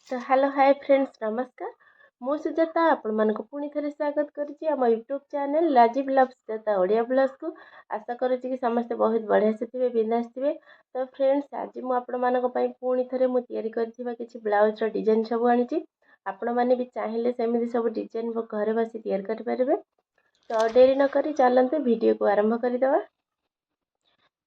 तो hello hi friends नमस्कार मु सुजाता आपण मानक पुणी थे स्वागत करुच्ची आम YouTube channel Rajiv love Sujata Odia blog को आशा करुच्ची कि समस्ते बहुत बढ़िया से थे बिंदास थे। तो फ्रेंड्स आज मुझे पुणी थे मुझे ब्लाउज डिजाइन सब आनी आपण मैंने भी चाहिए सेमती सब डिजाइन घर बस या करेंगे। तो डेरी नक चलते वीडियो को आरंभ करदे।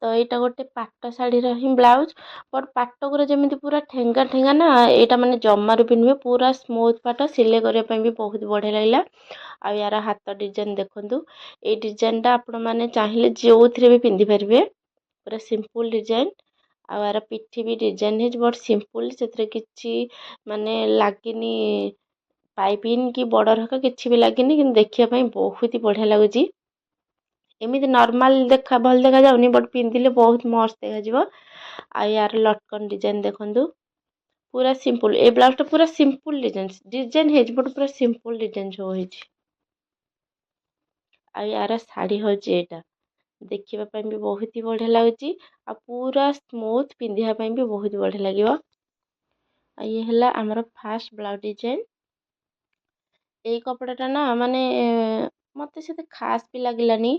तो यहाँ गोटे पाट शाढ़ी ही ब्लाउज बट पाट गुरा जमी पूरा ठेंगा ठेंगा ना यहाँ मैंने जमार भी नुहे पूरा स्मूथ पाट सिले करने भी बहुत बढ़िया लगे। आ यार हाथ डिजाइन देखु ये डिजाइन टा आपण मैंने चाहिए जो थे भी पिंधि पारे पूरा सिंपल डिजाइन। आ यार पिठी भी डिजाइन है बट सिंपल से किसी माने लगे पाइपिन कि बॉर्डर हका किसी भी लगे कि देखा बहुत ही बढ़िया लगुच। एमती नॉर्मल देखा भल देखा जाऊनी बट पिंधिले बहुत मस्त देखा। आ यार लटकन डिजाइन देखु पूरा सिंपल ए ब्लाउज पूरा सिंपल डिजाइन है बट पूरा सिंपल डिजाइन सब हो। आ यार शाढ़ी हूँ यहाँ देखापी भी बहुत ही बढ़िया लगुच आ पूरा स्मूथ पिंधापी भी बहुत बढ़िया लगे। ये है आमर फास्ट ब्लाउज डिजाइन। ये कपड़ाटा ना माने मत से खास भी लगलानी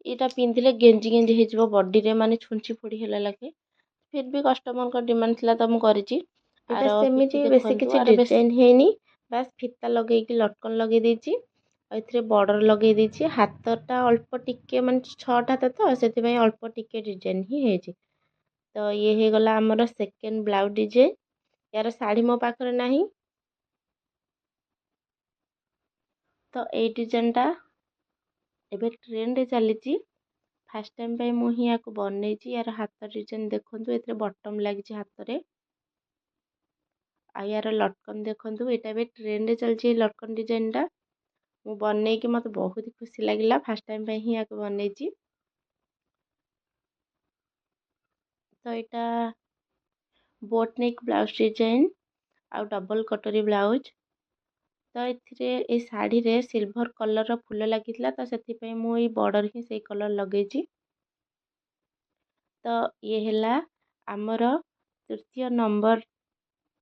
यहाँ पिंधिले गेंजी गेंजी हो बॉडी रे माने छुंची फोड़ी है लगे फिर भी कस्टमर का डिमांड थी तो मुझे सेमती बेसी किसी डिजाइन है बास फीता लगे लटकन लगे देती बॉर्डर लगे देती हाथटा अल्प टिके मान 6 हाथ तो से अल्प टिके डिजाइन ही है। तो ये हो गला आमर सेकेंड ब्लाउज डिजाइन। यार शाढ़ी मो पाखरे नहीं तो ये डिजाइन टा एबे ट्रेंड रे चली फास्ट टाइम पे मुझे यहाँ बनई यार हाथ डिजाइन देखो ये बटम लगी हाथ में। आ यार लटकन देखो यहाँ भी ट्रेंड रे चलती लटकन डिजाइन टा मु बनई कि मत बहुत ही खुशी लगे फास्ट टाइम पे ही यहाँ बनई। तो यहाँ बोट नेक ब्लाउज डिजाइन आ डबल कटोरी ब्लाउज। तो ये शाढ़ी रे सिल्वर कलर फूल लगी तो से मुझे बॉर्डर ही से कलर लगे। तो ये है आमर तृतीय नंबर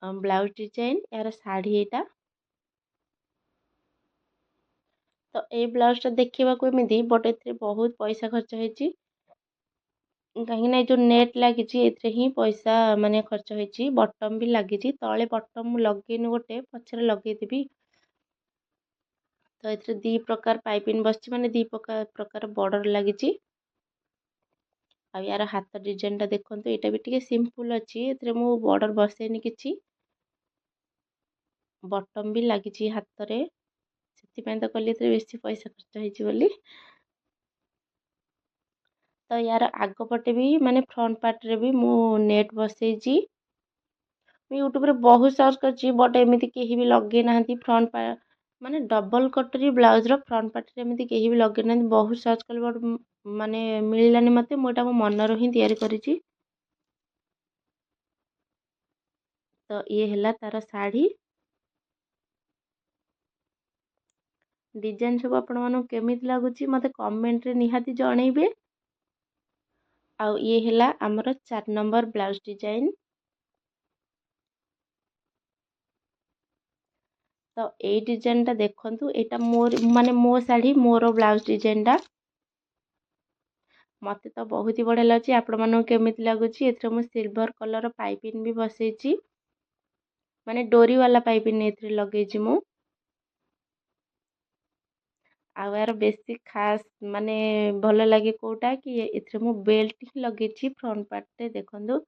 ब्लाउज डिजाइन यार शाढ़ी यहाँ। तो ये ब्लाउज देखा एमती बट ए बहुत पैसा खर्च होती कहीं जो नेट लगी ही पैसा माने खर्च होती बटम भी लगी तले बटम लगेन गोटे पछरे लगेदेवी। तो ये दी प्रकार पाइपिन बस माने दी प्रकार बॉर्डर लगी। आ यार हाथ डिजाइन टा देखो यहाँ भी टे सिंपल अच्छी मु बॉर्डर बसैनी कि बटम भी लगी हाथ रे से तो कहली बेसी पैसा खर्च होली। तो यार आग पटे भी माने फ्रंट पार्ट रे भी मु नेट बसई यूट्यूब रे बहुत सर्च कर बट एमती कहीं भी लगे ना फ्रंट पार्ट माने डबल कटोरी ब्लाउज रो फ्रंट पार्ट रे एमती कहीं भी लगे ना बहुत सर्च कल बट माने मिललानी मते मोटा मो मनर ही तैयारी करिछि। तो ये है तार शाढ़ी डिजाइन सब आपण मानू केमिति लागुची मते कमेंट रे निहाती जणैबे। आ ये है आमर 4 नंबर ब्लाउज डिजाइन। तो ये डिजाइन टा देखंतु एटा मोर माने मो शाढ़ी मोर ब्लाउज डिजाइन टा मत तो बहुत ही बढ़िया लगे। आपण मानू केमिति लागुची एथरे मु सिल्वर कलर पाइपिन भी बसैची माने डोरी वाला पाइपिन एथरे लगेची मु। आ यार बेसी खास माने भल लगे कोटा कि एथरे मु बेल्ट ही लगेची फ्रंट पार्ट रे देखंतु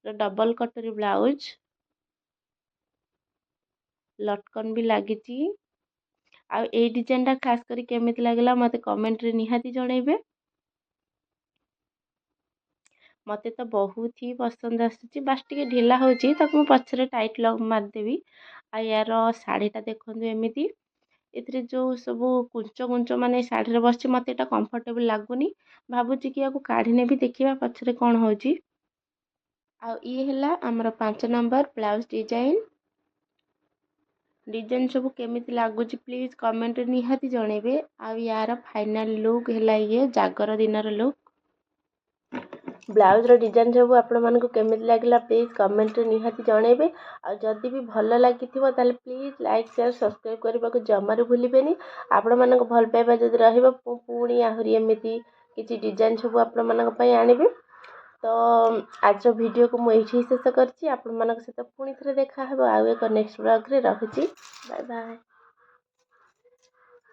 डबल कटोरी ब्लाउज लटकन भी लगी। आ ए डिजाइन टा खास करी केमिति लागला मते कमेंट रे निहाती जणैबे। मते तो बहुत ही पसंद आसुची बास टिके ढिला होची ताकू मु पछरे टाइट लॉक मार देबी। आ यार शाढ़ीटा देखंतु एमिति एथरे जो सब कुंच कुंच माने शाढ़ी रे बसची मते एटा कंफर्टेबल लागुनी भाबुची कि याकू काढी नेबी देखिबा पछरे कोन होची। आ ये है आमर 5 नंबर ब्लाउज डिजाइन। डिजाइन सब केमिति लागुची प्लीज कमेंट रे निहाती जणैबे। आ यार फाइनल लुक है ये जागर दिन लुक। ब्लाउजर डिजाइन सब आपको केमी लगे प्लीज कमेंट निहाती जनइबे। आ जदि भी भल लगी प्लीज लाइक शेयर सब्सक्राइब करने को जमार भूलें। आपण मन भल पाइबा जब पुणी आहरी एमती किसी डिजाइन सब आपण आनिबे। तो आज वीडियो को मुझे शेष कर सहित पुणी थे देखा आउ एक नेक्स्ट ब्लॉग रे रखुची। Bye bye.